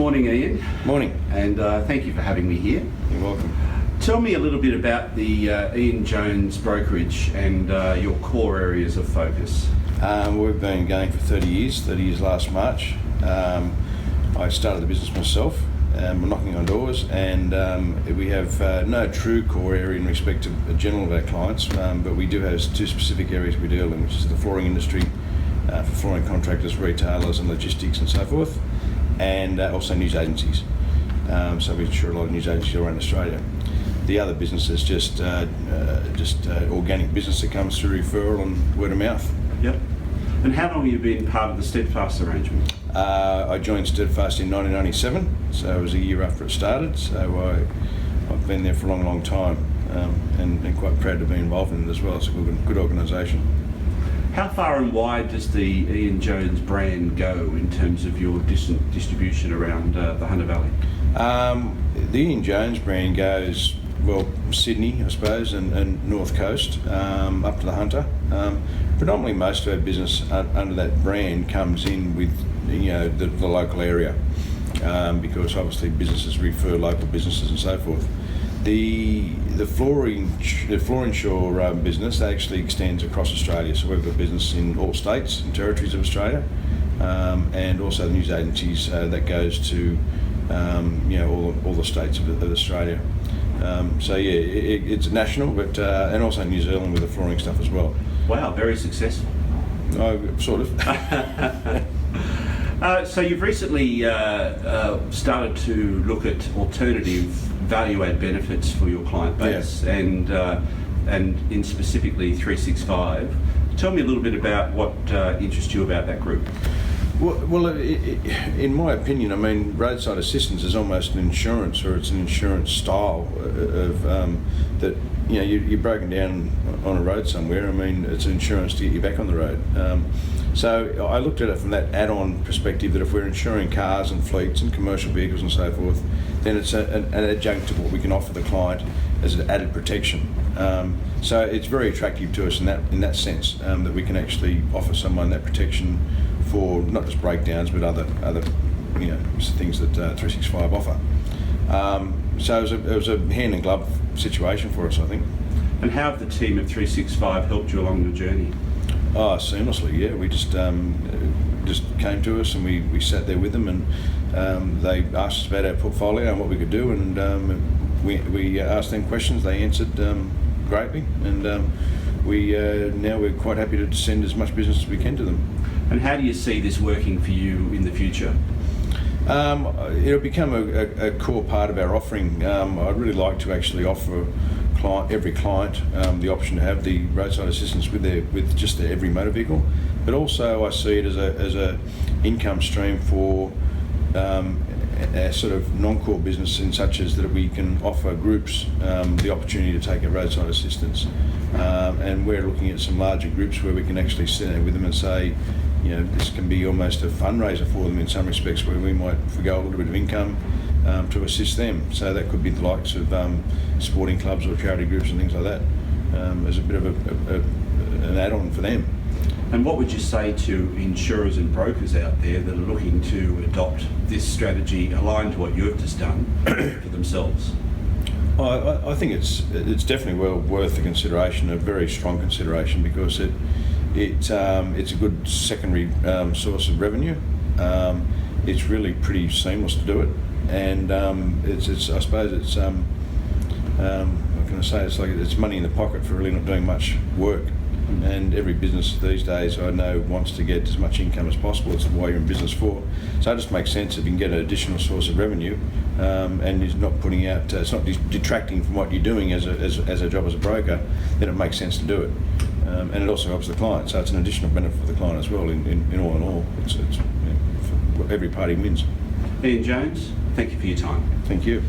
morning, Ian. Morning. And thank you for having me here. You're welcome. Tell me a little bit about the Ian Jones brokerage and your core areas of focus. We've been going for 30 years last March. I started the business myself. We're knocking on doors, and we have no true core area in respect to the general of our clients, but we do have two specific areas we deal in, which is the flooring industry, for flooring contractors, retailers and logistics and so forth, and also news agencies. So we insure a lot of news agencies around Australia. The other business is just organic business that comes through referral and word of mouth. Yep. And how long have you been part of the Steadfast arrangement? I joined Steadfast in 1997, so it was a year after it started. So I've been there for a long time, and quite proud to be involved in it as well. It's a good organisation. How far and wide does the Ian Jones brand go in terms of your distribution around the Hunter Valley? The Ian Jones brand goes, well, Sydney, I suppose, and North Coast, up to the Hunter. Predominantly most of our business under that brand comes in with, the local area, because obviously businesses refer local businesses and so forth. The flooring shore business actually extends across Australia, so we've got business in all states and territories of Australia, and also the news agencies that goes to all the states of Australia. It's national, but and also New Zealand with the flooring stuff as well. Wow, very successful. Sort of. So you've recently started to look at alternative value-add benefits for your client base, and in specifically 365. Tell me a little bit about what interests you about that group. Well, in my opinion, I mean, Roadside Assistance is almost an insurance, or it's an insurance style of that. You're broken down on a road somewhere. I mean, it's insurance to get you back on the road. So I looked at it from that add-on perspective, that if we're insuring cars and fleets and commercial vehicles and so forth, then it's an adjunct to what we can offer the client as an added protection. So it's very attractive to us in that sense, that we can actually offer someone that protection for not just breakdowns, but other things that 365 offer. So it was a hand in glove situation for us, I think. And how have the team at 365 helped you along the journey? Oh, seamlessly, yeah. We just came to us, and we sat there with them, and they asked us about our portfolio and what we could do, and we asked them questions. They answered greatly, and now we're quite happy to send as much business as we can to them. And how do you see this working for you in the future? It'll become a core part of our offering. I'd really like to actually offer every client the option to have the roadside assistance with just their every motor vehicle, but also I see it as a income stream for a sort of non-core business, in such as that we can offer groups the opportunity to take a roadside assistance, and we're looking at some larger groups where we can actually sit down with them and say, this can be almost a fundraiser for them in some respects, where we might forgo a little bit of income to assist them. So that could be the likes of sporting clubs or charity groups and things like that, as a bit of an add-on for them. And what would you say to insurers and brokers out there that are looking to adopt this strategy aligned to what you've just done for themselves? I think it's definitely well worth the consideration, a very strong consideration, because it's a good secondary source of revenue. It's really pretty seamless to do it, and I suppose it's what can I say? It's like it's money in the pocket for really not doing much work. And every business these days, I know, wants to get as much income as possible. It's why you're in business for. So it just makes sense if you can get an additional source of revenue, and it's not putting out, it's not detracting from what you're doing as a job as a broker. Then it makes sense to do it, and it also helps the client. So it's an additional benefit for the client as well. In all, every party wins. Ian Jones, thank you for your time. Thank you.